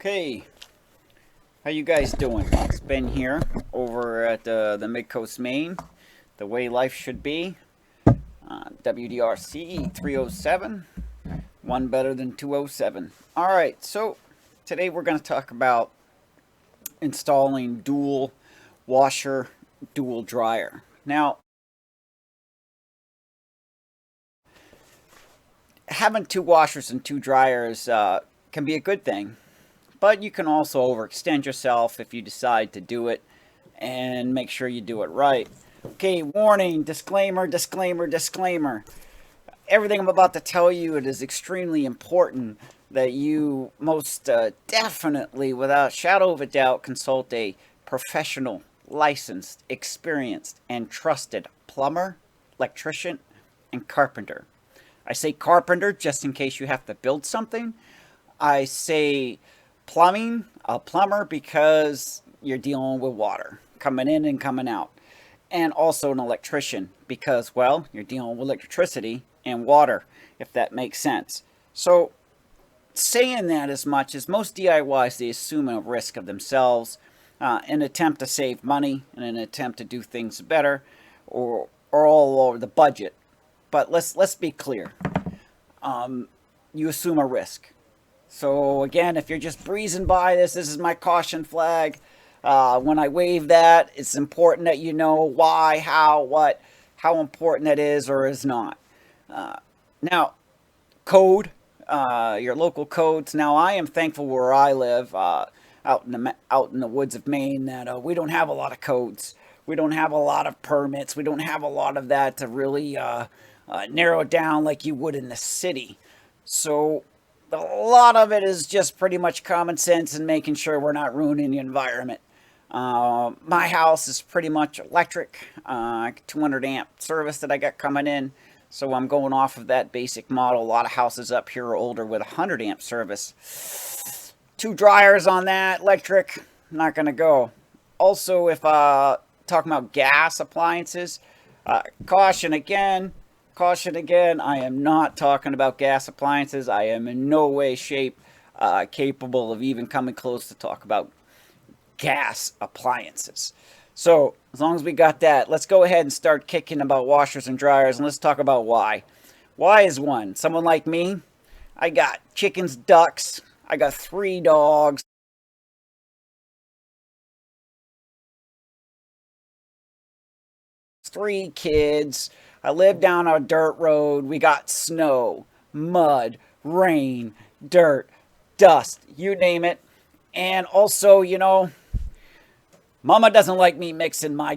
Okay, how you guys doing? It's Ben here over at the Mid-Coast, Maine, the way life should be. WDRC 307, one better than 207. All right, so today we're going to talk about installing dual washer, dual dryer. Now, having two washers and two dryers can be a good thing. But you can also overextend yourself if you decide to do it, and make sure you do it right. Okay, warning, disclaimer, disclaimer, disclaimer. Everything I'm about to tell you, it is extremely important that you most definitely, without shadow of a doubt, consult a professional, licensed, experienced, and trusted plumber, electrician, and carpenter. I say carpenter just in case you have to build something. I say plumbing, a plumber, because you're dealing with water coming in and coming out. And also an electrician because, well, you're dealing with electricity and water, if that makes sense. So, saying that as much as most DIYs, they assume a risk of themselves, an attempt to save money, and an attempt to do things better, or all over the budget. But let's be clear. You assume a risk. So again, if you're just breezing by this is my caution flag. When I wave that, it's important that you know why, how, what, how important that is or is not. Now, code, your local codes. Now, I am thankful where I live, out in the woods of Maine, that we don't have a lot of codes. We don't have a lot of permits. We don't have a lot of that to really narrow it down like you would in the city. So a lot of it is just pretty much common sense and making sure we're not ruining the environment. My house is pretty much electric, 200 amp service that I got coming in. So I'm going off of that basic model. A lot of houses up here are older with 100 amp service. Two dryers on that, electric, not going to go. Also, if talking about gas appliances, caution again. Caution again, I am not talking about gas appliances. I am in no way, shape capable of even coming close to talk about gas appliances. So, as long as we got that, let's go ahead and start kicking about washers and dryers, and let's talk about why. Why is one. Someone like me, I got chickens, ducks, I got 3 dogs, 3 kids. I live down a dirt road. We got snow, mud, rain, dirt, dust, you name it. And also, Mama doesn't like me mixing our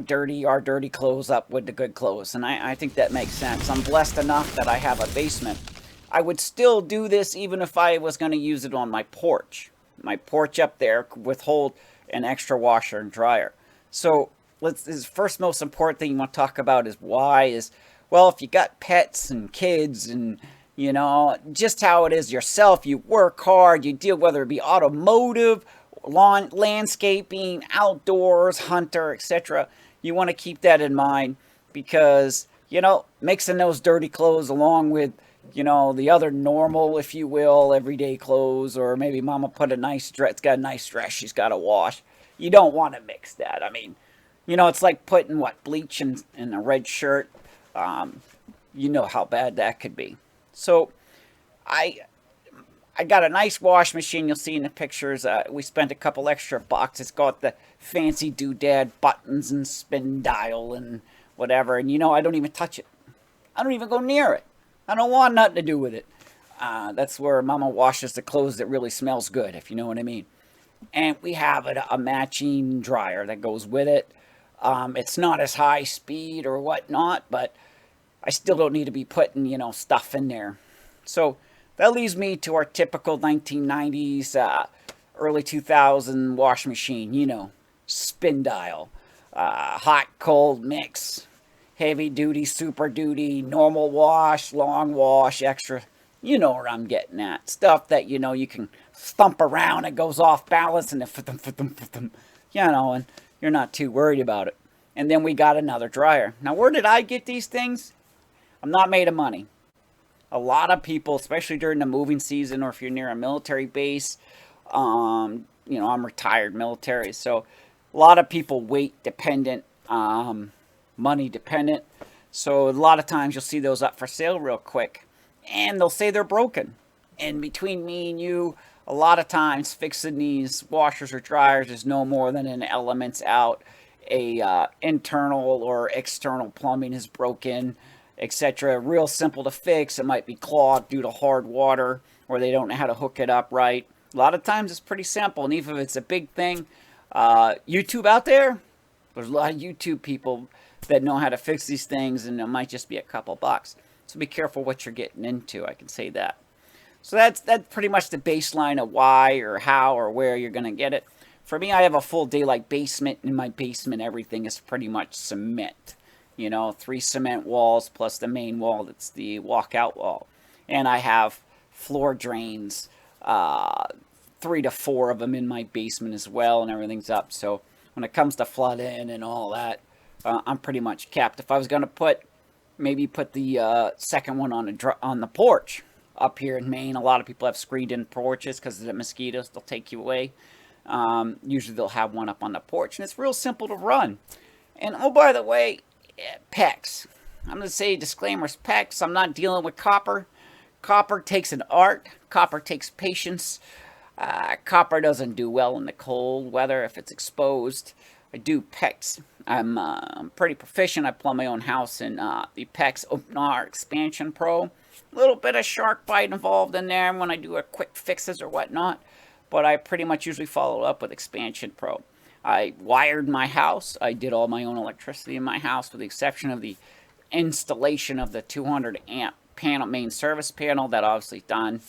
dirty clothes up with the good clothes. And I think that makes sense. I'm blessed enough that I have a basement. I would still do this even if I was going to use it on my porch. My porch up there would hold an extra washer and dryer. So, this first most important thing you want to talk about is why is, well, if you got pets and kids and, just how it is yourself, you work hard, you deal, whether it be automotive, lawn, landscaping, outdoors, hunter, etc. You want to keep that in mind because, mixing those dirty clothes along with, the other normal, if you will, everyday clothes, or maybe mama put a nice dress, it's got a nice dress she's got to wash. You don't want to mix that. I mean, it's like putting bleach in a red shirt. You know how bad that could be. So, I got a nice wash machine. You'll see in the pictures. We spent a couple extra bucks. It's got the fancy doodad buttons and spin dial and whatever. And I don't even touch it. I don't even go near it. I don't want nothing to do with it. That's where Mama washes the clothes that really smells good, if you know what I mean. And we have a matching dryer that goes with it. It's not as high speed or whatnot, but I still don't need to be putting, stuff in there. So that leads me to our typical 1990s, early 2000 wash machine, spin dial, hot, cold mix, heavy duty, super duty, normal wash, long wash, extra. You know where I'm getting at. Stuff that, you can thump around, it goes off balance, and and you're not too worried about it. And then we got another dryer. Now, where did I get these things? I'm not made of money. A lot of people, especially during the moving season or if you're near a military base You know, I'm retired military, so a lot of people weight dependent, money dependent. So a lot of times you'll see those up for sale real quick, and they'll say they're broken. And between me and you, a lot of times fixing these washers or dryers is no more than an elements out. A internal or external plumbing is broken, etc. Real simple to fix. It might be clogged due to hard water, or they don't know how to hook it up right. A lot of times it's pretty simple, and even if it's a big thing, YouTube out there, there's a lot of YouTube people that know how to fix these things, and it might just be a couple bucks. So be careful what you're getting into. I can say that. So that's pretty much the baseline of why or how or where you're going to get it. For me, I have a full daylight basement. In my basement, everything is pretty much cement. You know, 3 cement walls plus the main wall that's the walkout wall. And I have floor drains, 3 to 4 of them in my basement as well, and everything's up. So when it comes to flooding and all that, I'm pretty much capped. If I was going to maybe put the second one on the porch up here in Maine, a lot of people have screened-in porches because of the mosquitoes. They'll take you away. Usually they'll have one up on the porch, and it's real simple to run. And oh, by the way, PEX. I'm going to say disclaimers, PEX. I'm not dealing with copper. Copper takes an art. Copper takes patience. Copper doesn't do well in the cold weather if it's exposed. I do PEX. I'm pretty proficient. I plumb my own house in the PEX Openar Expansion Pro. A little bit of shark bite involved in there when I do a quick fixes or whatnot, but I pretty much usually follow up with Expansion Pro. I wired my house. I did all my own electricity in my house with the exception of the installation of the 200 amp panel, main service panel, that obviously done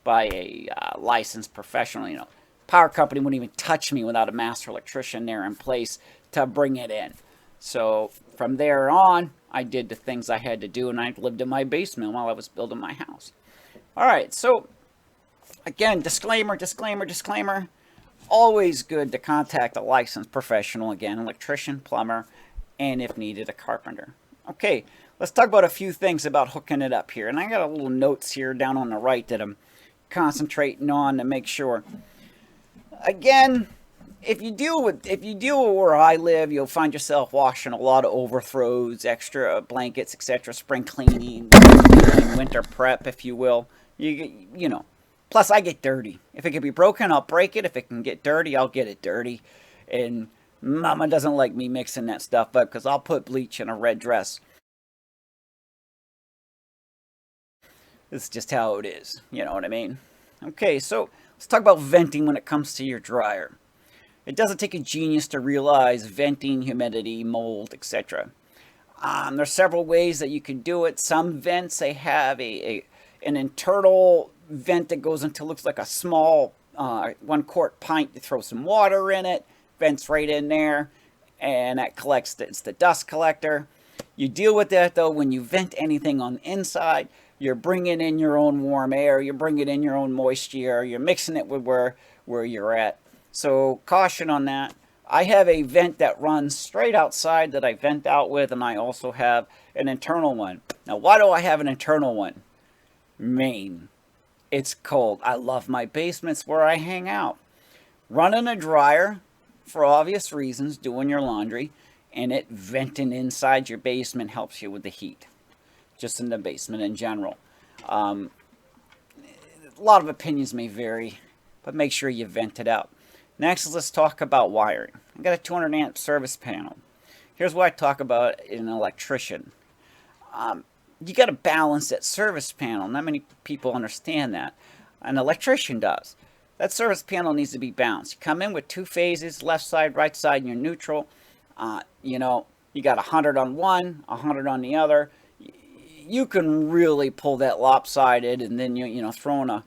by a licensed professional. You know, power company wouldn't even touch me without a master electrician there in place to bring it in. So from there on, I did the things I had to do, and I lived in my basement while I was building my house. All right, so again, disclaimer, disclaimer, disclaimer. Always good to contact a licensed professional, again, electrician, plumber, and if needed, a carpenter. Okay, let's talk about a few things about hooking it up here. And I got a little notes here down on the right that I'm concentrating on to make sure. Again, if you deal with where I live, you'll find yourself washing a lot of overthrows, extra blankets, etc., spring cleaning, winter prep, if you will. You know. Plus, I get dirty. If it can be broken, I'll break it. If it can get dirty, I'll get it dirty. And Mama doesn't like me mixing that stuff up because I'll put bleach in a red dress. It's just how it is. You know what I mean? Okay, so let's talk about venting when it comes to your dryer. It doesn't take a genius to realize venting, humidity, mold, etc. There's several ways that you can do it. Some vents, they have an internal vent that goes into, looks like a small 1-quart pint. You throw some water in it, vents right in there, and that collects, it's the dust collector. You deal with that though when you vent anything on the inside. You're bringing in your own warm air, you're bringing in your own moisture, you're mixing it with where you're at. So caution on that. I have a vent that runs straight outside that I vent out with, and I also have an internal one. Now, why do I have an internal one? Maine. It's cold. I love my basements where I hang out. Running a dryer, for obvious reasons, doing your laundry, and it venting inside your basement helps you with the heat. Just in the basement in general. A lot of opinions may vary, but make sure you vent it out. Next, let's talk about wiring. I got a 200 amp service panel. Here's what I talk about in an electrician. You got to balance that service panel. Not many people understand that. An electrician does. That service panel needs to be balanced. You come in with 2 phases, left side, right side, and you're neutral. You know, you got 100 on one, 100 on the other. You can really pull that lopsided, and then you know, throw in a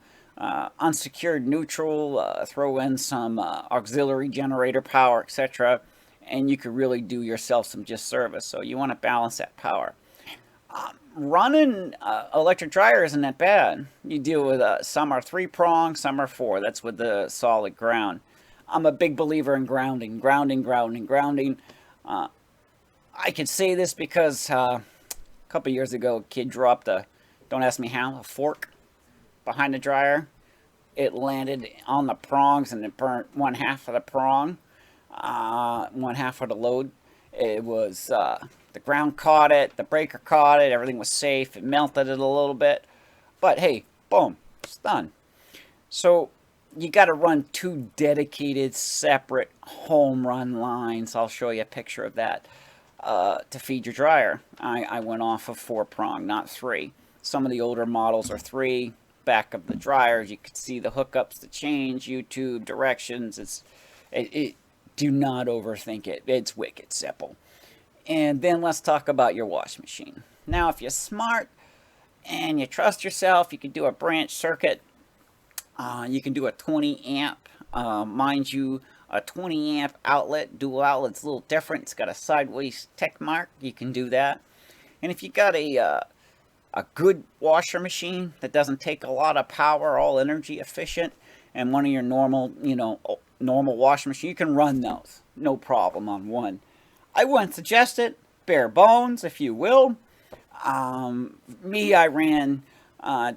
unsecured neutral, throw in some auxiliary generator power, etc., and you could really do yourself some disservice. So you want to balance that power. Running electric dryer isn't that bad. You deal with some are 3-prong, some are 4. That's with the solid ground. I'm a big believer in grounding. I can say this because a couple years ago, a kid dropped don't ask me how, a fork behind the dryer. it landed on the prongs and it burnt one half of the prong, one half of the load. It was the ground caught it, the breaker caught it, everything was safe. It melted it a little bit, but hey, boom, it's done. So you got to run two dedicated, separate home run lines. I'll show you a picture of that to feed your dryer. I went off of 4-prong, not 3. Some of the older models are 3. Back of the dryers, you can see the hookups to change, YouTube directions. Do not overthink it. It's wicked simple. And then let's talk about your wash machine. Now, if you're smart and you trust yourself, you can do a branch circuit. You can do a 20 amp. Mind you, a 20 amp outlet, dual outlet's a little different. It's got a sideways tech mark. You can do that. And if you got a good washer machine that doesn't take a lot of power, all energy efficient, and one of your normal, normal washing machine, you can run those. No problem on one. I wouldn't suggest it. Bare bones, if you will. I ran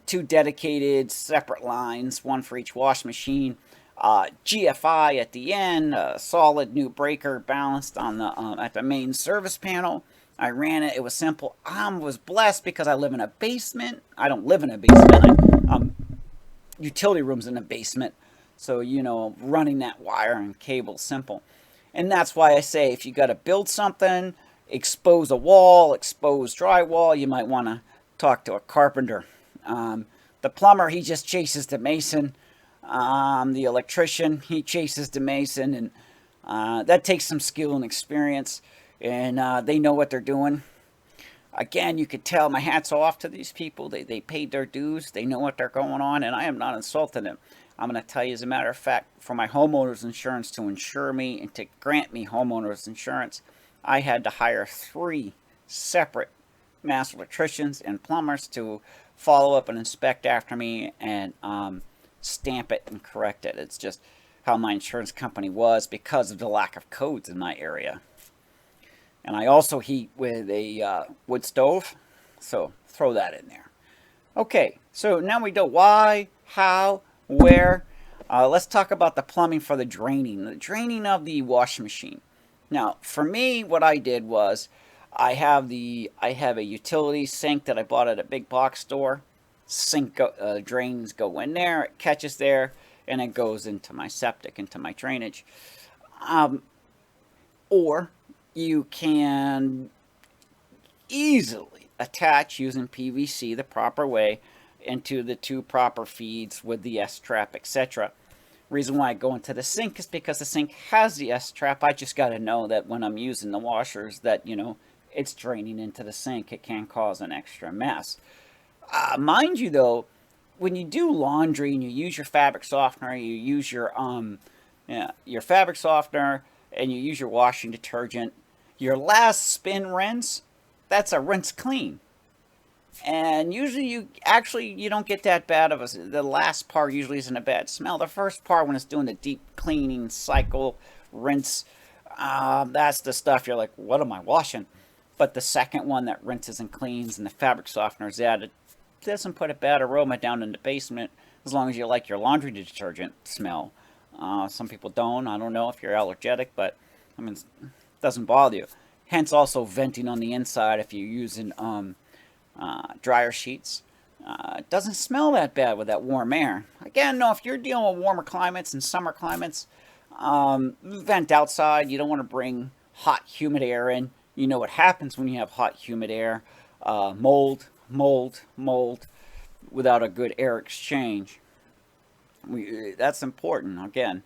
2 dedicated separate lines, one for each wash machine. GFI at the end, a solid new breaker balanced on the at the main service panel. I ran it. It was simple. I was blessed because I live in a basement. I don't live in a basement. Utility room's in a basement. So, running that wire and cable simple. And that's why I say if you got to build something, expose a wall, expose drywall, you might want to talk to a carpenter. The plumber, he just chases the mason. The electrician, he chases the mason. And that takes some skill and experience. And they know what they're doing. Again, you could tell my hat's off to these people. They paid their dues. They know what they're going on, and I am not insulting them. I'm going to tell you, as a matter of fact, for my homeowner's insurance to insure me and to grant me homeowner's insurance, I had to hire 3 separate master electricians and plumbers to follow up and inspect after me and stamp it and correct it. It's just how my insurance company was because of the lack of codes in my area. And I also heat with a wood stove, so throw that in there. Okay, so now we know why, how, where. Let's talk about the plumbing for the draining of the washing machine. Now, for me, what I did was I have a utility sink that I bought at a big box store. Drains go in there, it catches there, and it goes into my septic, into my drainage. Or you can easily attach using PVC the proper way into the 2 proper feeds with the S-trap, etc. Reason why I go into the sink is because the sink has the S-trap. I just got to know that when I'm using the washers that, it's draining into the sink. It can cause an extra mess. Mind you, though, when you do laundry and you use your fabric softener, you use your fabric softener and you use your washing detergent, your last spin rinse, that's a rinse clean. And usually you don't get that bad of the last part usually isn't a bad smell. The first part, when it's doing the deep cleaning cycle, rinse, that's the stuff you're like, what am I washing? But the second one that rinses and cleans and the fabric softener is added, doesn't put a bad aroma down in the basement as long as you like your laundry detergent smell. Some people don't. I don't know if you're allergic, but it doesn't bother you. Hence also venting on the inside if you're using dryer sheets. It doesn't smell that bad with that warm air. Again, no, if you're dealing with warmer climates and summer climates, vent outside. You don't want to bring hot, humid air in. You know what happens when you have hot, humid air. Mold without a good air exchange. That's important, again.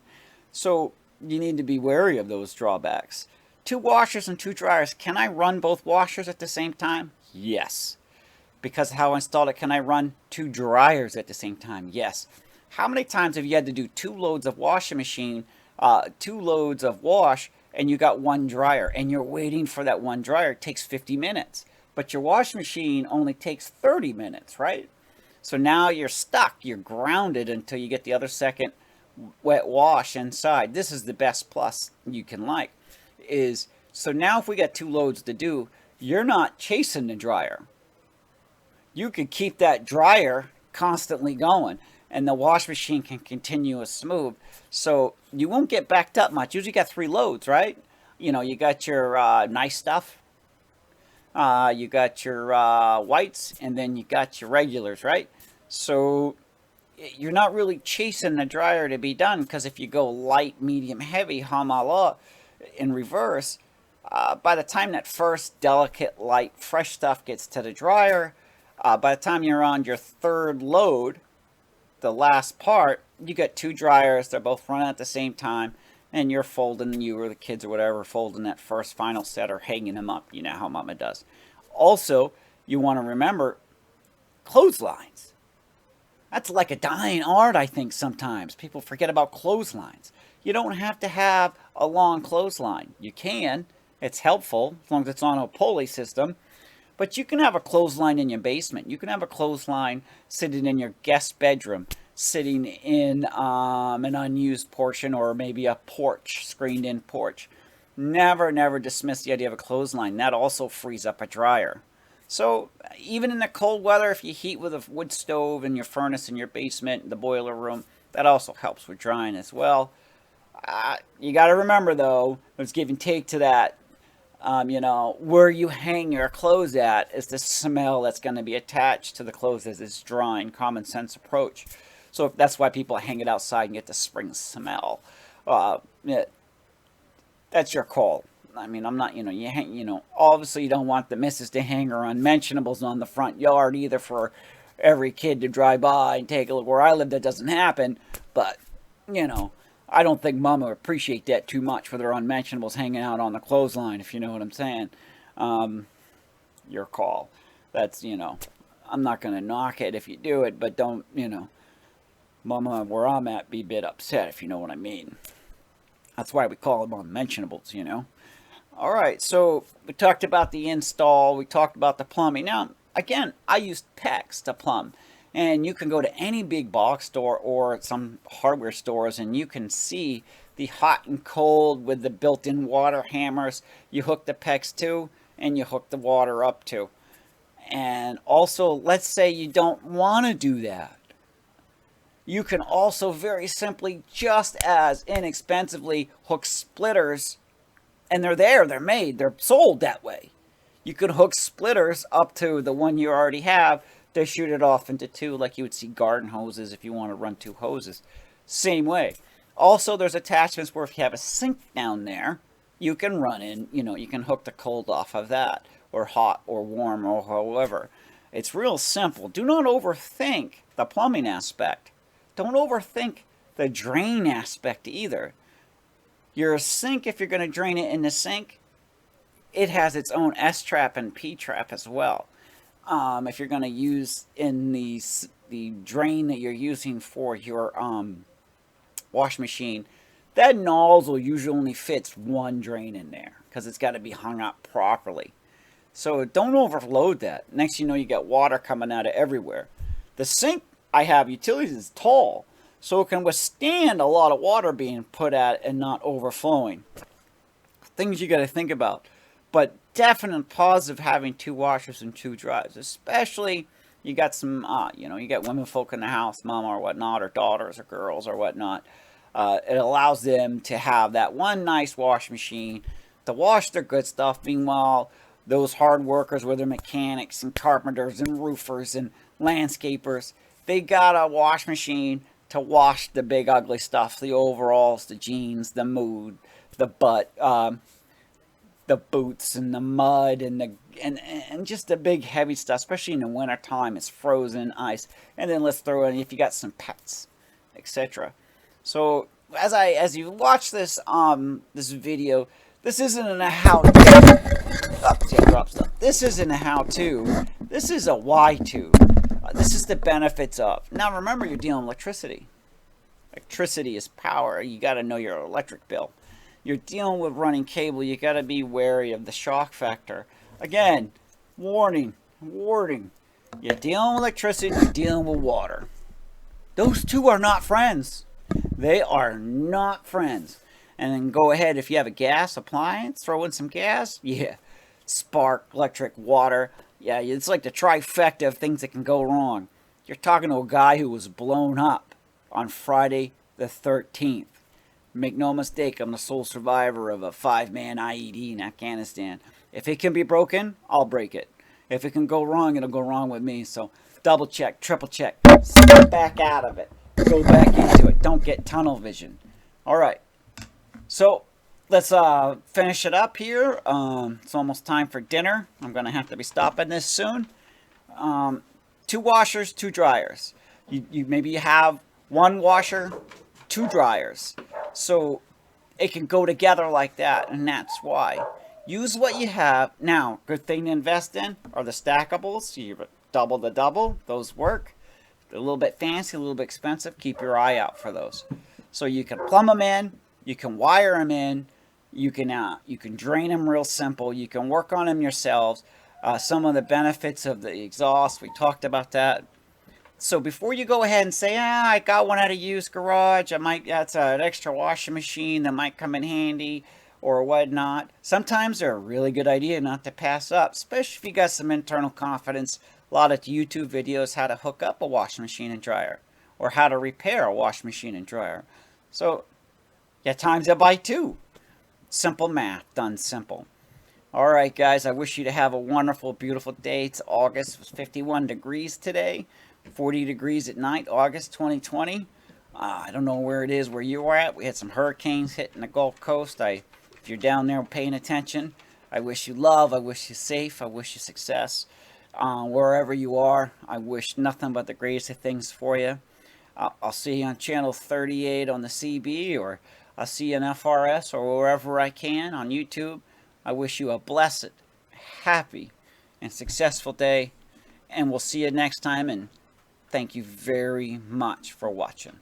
So you need to be wary of those drawbacks. 2 washers and 2 dryers. Can I run both washers at the same time? Yes. Because of how I installed it, can I run 2 dryers at the same time? Yes. How many times have you had to do 2 loads of washing machine, 2 loads of wash, and you got 1 dryer, and you're waiting for that 1 dryer? It takes 50 minutes. But your washing machine only takes 30 minutes, right? So now you're stuck. You're grounded until you get the other second wet wash inside. This is the best plus you can like. So now if we got 2 loads to do, you're not chasing the dryer. You could keep that dryer constantly going. and the wash machine can continue as smooth. So you won't get backed up much. Usually you got 3 loads, right? You know, you got your nice stuff, you got your whites, and then you got your regulars, right? So you're not really chasing the dryer to be done, because if you go light, medium, heavy, hamala in reverse, by the time that first delicate, light, fresh stuff gets to the dryer, by the time you're on your 3rd load, the last part, you got 2 dryers. They're both running at the same time, and you're folding, you or the kids or whatever, folding that first final set or hanging them up. You know how Mama does. Also, you want to remember clotheslines. That's like a dying art, I think, sometimes. People forget about clotheslines. You don't have to have a long clothesline. You can. It's helpful as long as it's on a pulley system. But you can have a clothesline in your basement. You can have a clothesline sitting in your guest bedroom, sitting in an unused portion, or maybe a porch, screened-in porch. Never dismiss the idea of a clothesline. That also frees up a dryer. So even in the cold weather, if you heat with a wood stove in your furnace in your basement, the boiler room, that also helps with drying as well. You got to remember, though, there's give and take to that. You know, where you hang your clothes at is the smell that's going to be attached to the clothes as it's drying. Common sense approach. So that's why people hang it outside and get the spring smell. That's your call. I mean, I'm not, obviously you don't want the missus to hang her unmentionables on the front yard either, for every kid to drive by and take a look. Where I live, that doesn't happen. But, I don't think Mama would appreciate that too much, for their unmentionables hanging out on the clothesline, if you know what I'm saying. Your call. That's, I'm not going to knock it if you do it, but don't, Mama, where I'm at, be a bit upset, if you know what I mean. That's why we call them unmentionables, All right, so we talked about the install. We talked about the plumbing. Now, again, I use PEX to plumb. And you can go to any big box store or some hardware stores, and you can see the hot and cold with the built-in water hammers you hook the PEX to and you hook the water up to. And also, let's say you don't want to do that. You can also very simply, just as inexpensively, hook splitters. And they're made, they're sold that way. You could hook splitters up to the one you already have to shoot it off into 2, like you would see garden hoses if you want to run 2 hoses. Same way. Also, there's attachments where if you have a sink down there, you can run in, you can hook the cold off of that, or hot, or warm, or however. It's real simple. Do not overthink the plumbing aspect. Don't overthink the drain aspect either. Your sink, if you're going to drain it in the sink, it has its own S-trap and P-trap as well. If you're going to use in the drain that you're using for your wash machine, that nozzle usually only fits 1 drain in there, because it's got to be hung up properly. So don't overload that. Next you know, you got water coming out of everywhere. The sink I have utilities is tall, so it can withstand a lot of water being put at and not overflowing. Things you got to think about. But definite positive having 2 washers and 2 dryers, especially you got some, you got women folk in the house, mama or whatnot, or daughters or girls or whatnot. It allows them to have that one nice wash machine to wash their good stuff. Meanwhile, those hard workers, whether mechanics and carpenters and roofers and landscapers, they got a wash machine to wash the big ugly stuff, the overalls, the jeans, the mood, the butt, the boots and the mud and just the big heavy stuff, especially in the winter time. It's frozen ice. And then let's throw in if you got some pets, etc. So as you watch this this video, this isn't a how-to. This isn't a how-to. This is a why-to. This is the benefits of. Now remember, you're dealing with electricity. Electricity is power. You got to know your electric bill. You're dealing with running cable. You got to be wary of the shock factor. Again, warning. You're dealing with electricity. You're dealing with water. Those two are not friends. They are not friends. And then go ahead, if you have a gas appliance, throw in some gas. Yeah. Spark, electric, water. Yeah, it's like the trifecta of things that can go wrong. You're talking to a guy who was blown up. on Friday the 13th. Make no mistake, I'm the sole survivor of a 5-man IED in Afghanistan. If it can be broken, I'll break it. If it can go wrong, it'll go wrong with me. So double check, triple check, step back out of it, go back into it. Don't get tunnel vision. All right. So let's finish it up here. It's almost time for dinner. I'm going to have to be stopping this soon. 2 washers, 2 dryers. Maybe you have 1 washer, 2 dryers. So it can go together like that, and that's why. Use what you have. Now, good thing to invest in are the stackables. You double the double. Those work. They're a little bit fancy, a little bit expensive. Keep your eye out for those. So you can plumb them in. You can wire them in. You can drain them real simple. You can work on them yourselves. Some of the benefits of the exhaust, we talked about that. So before you go ahead and say, I got one at a used garage, that's an extra washing machine that might come in handy or whatnot. Sometimes they're a really good idea not to pass up, especially if you got some internal confidence. A lot of YouTube videos how to hook up a washing machine and dryer or how to repair a washing machine and dryer. So yeah, times it by 2. Simple math, done simple. All right, guys, I wish you to have a wonderful, beautiful day. It's August. It was 51 degrees today, 40 degrees at night, August 2020. I don't know where it is where you are at. We had some hurricanes hitting the Gulf Coast. If you're down there paying attention, I wish you love. I wish you safe. I wish you success. Wherever you are, I wish nothing but the greatest of things for you. I'll see you on channel 38 on the CB, or I'll see you on FRS, or wherever I can on YouTube. I wish you a blessed, happy, and successful day, and we'll see you next time, and thank you very much for watching.